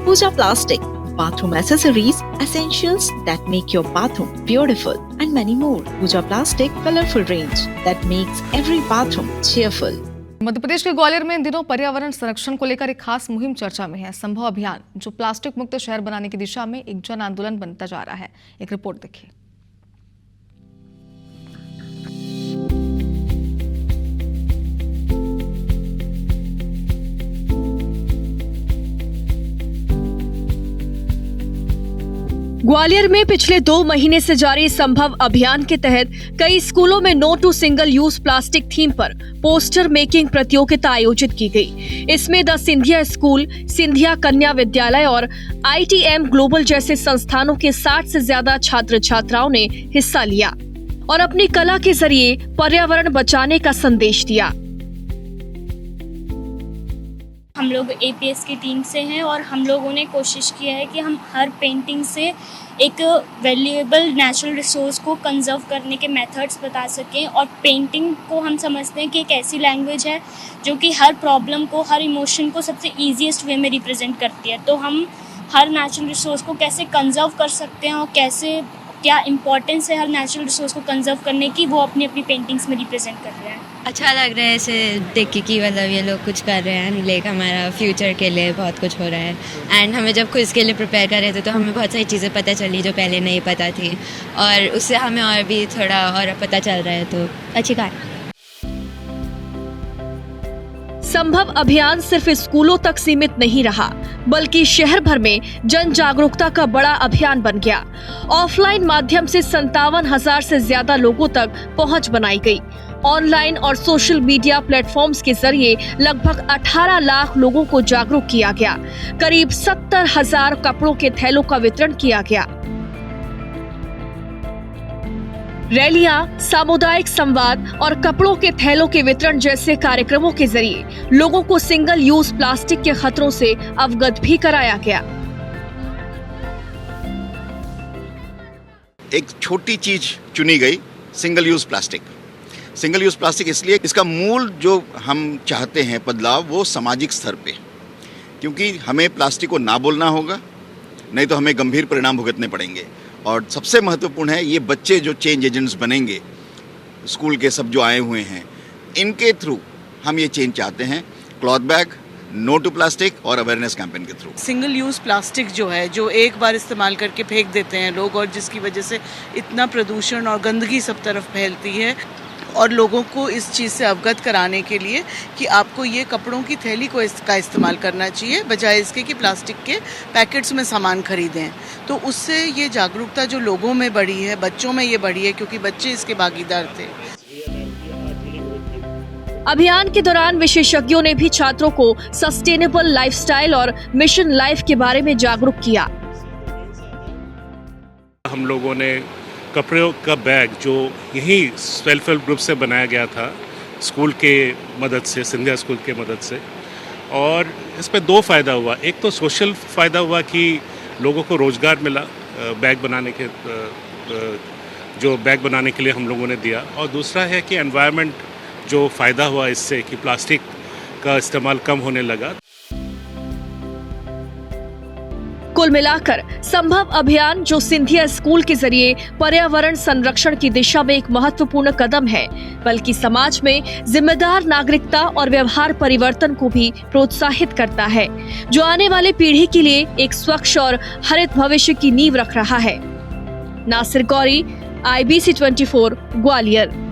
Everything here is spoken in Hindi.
Pooja Plastic, bathroom accessories, essentials that make your bathroom beautiful, and many more. Pooja Plastic colorful range that makes every bathroom cheerful. Madhya Pradesh के ग्वालियर में इन दिनों पर्यावरण संरक्षण को लेकर एक खास मुहिम चर्चा में है। संभव अभियान, जो प्लास्टिक मुक्त शहर बनाने की दिशा में एक जन आंदोलन बनता जा रहा है। एक रिपोर्ट देखिए। ग्वालियर में पिछले 2 महीने से जारी संभव अभियान के तहत कई स्कूलों में no to single use plastic theme पर पोस्टर मेकिंग प्रतियोगिता आयोजित की गई। इसमें द सिंधिया स्कूल, सिंधिया कन्या विद्यालय और ITM ग्लोबल जैसे संस्थानों के 60 से ज्यादा छात्र छात्राओं ने हिस्सा लिया और अपनी कला के जरिए पर्यावरण बचाने का संदेश दिया। हम लोग APS की टीम से हैं और हम लोगों ने कोशिश किया है कि हम हर पेंटिंग से एक वैल्यूएबल नेचुरल रिसोर्स को कंजर्व करने के मेथड्स बता सकें। और पेंटिंग को हम समझते हैं कि एक ऐसी लैंग्वेज है जो कि हर प्रॉब्लम को, हर इमोशन को सबसे ईजीएस्ट वे में रिप्रेजेंट करती है। तो हम हर नेचुरल रिसोर्स को कैसे कंजर्व कर सकते हैं और कैसे क्या इम्पोर्टेंस है हर नेचुरल रिसोर्स को कंजर्व करने की, वो अपनी अपनी पेंटिंग्स में रिप्रेजेंट कर रहे हैं। अच्छा लग रहा है ऐसे देख के कि मतलब ये लोग कुछ कर रहे हैं, लाइक हमारा फ्यूचर के लिए बहुत कुछ हो रहा है। एंड हमें जब क्विज़ के लिए प्रिपेयर कर रहे थे तो हमें बहुत सारी चीज़ें पता चली जो पहले नहीं पता थी और उससे हमें और भी थोड़ा और पता चल रहा है, तो अच्छी बात। संभव अभियान सिर्फ स्कूलों तक सीमित नहीं रहा, बल्कि शहर भर में जन जागरूकता का बड़ा अभियान बन गया। ऑफलाइन माध्यम से 57,000 से ज्यादा लोगों तक पहुंच बनाई गई। ऑनलाइन और सोशल मीडिया प्लेटफॉर्म्स के जरिए लगभग 18 लाख लोगों को जागरूक किया गया। करीब 70,000 कपड़ों के थैलों का वितरण किया गया। रैलियां, सामुदायिक संवाद और कपड़ों के थैलों के वितरण जैसे कार्यक्रमों के जरिए लोगों को सिंगल यूज प्लास्टिक के खतरों से अवगत भी कराया गया। एक छोटी चीज चुनी गई, single use plastic. Single use plastic इसलिए, इसका मूल जो हम चाहते हैं बदलाव वो सामाजिक स्तर पे, क्योंकि हमें प्लास्टिक को ना बोलना होगा, नहीं तो हमें गंभीर परिणाम भुगतने पड़ेंगे। और सबसे महत्वपूर्ण है, ये बच्चे जो चेंज एजेंट्स बनेंगे, स्कूल के सब जो आए हुए हैं, इनके थ्रू हम ये चेंज चाहते हैं। Cloth bag, no to plastic और अवेयरनेस कैंपेन के थ्रू। सिंगल यूज़ प्लास्टिक जो है, जो एक बार इस्तेमाल करके फेंक देते हैं लोग, और जिसकी वजह से इतना प्रदूषण और गंदगी सब तरफ फैलती है, और लोगों को इस चीज़ से अवगत कराने के लिए कि आपको ये कपड़ों की थैली को इसका इस्तेमाल करना चाहिए बजाय इसके कि प्लास्टिक के पैकेट्स में सामान खरीदें। तो उससे ये जागरूकता जो लोगों में बढ़ी है, बच्चों में ये बढ़ी है, क्योंकि बच्चे इसके भागीदार थे। अभियान के दौरान विशेषज्ञों ने भी छात्रों को सस्टेनेबल लाइफस्टाइल और मिशन लाइफ के बारे में जागरूक किया। हम लोगों ने कपड़ों का बैग जो यही सेल्फ हेल्प ग्रुप से बनाया गया था, स्कूल के मदद से, सिंधिया स्कूल के मदद से, और इस पर 2 फ़ायदा हुआ। एक तो सोशल फ़ायदा हुआ कि लोगों को रोज़गार मिला बैग बनाने के, जो बैग बनाने के लिए हम लोगों ने दिया, और दूसरा है कि एनवायरनमेंट जो फ़ायदा हुआ इससे कि प्लास्टिक का इस्तेमाल कम होने लगा। कुल मिलाकर संभव अभियान, जो सिंधिया स्कूल के जरिए पर्यावरण संरक्षण की दिशा में एक महत्वपूर्ण कदम है, बल्कि समाज में जिम्मेदार नागरिकता और व्यवहार परिवर्तन को भी प्रोत्साहित करता है, जो आने वाली पीढ़ी के लिए एक स्वच्छ और हरित भविष्य की नींव रख रहा है। नासिर गौरी, IBC 24, ग्वालियर।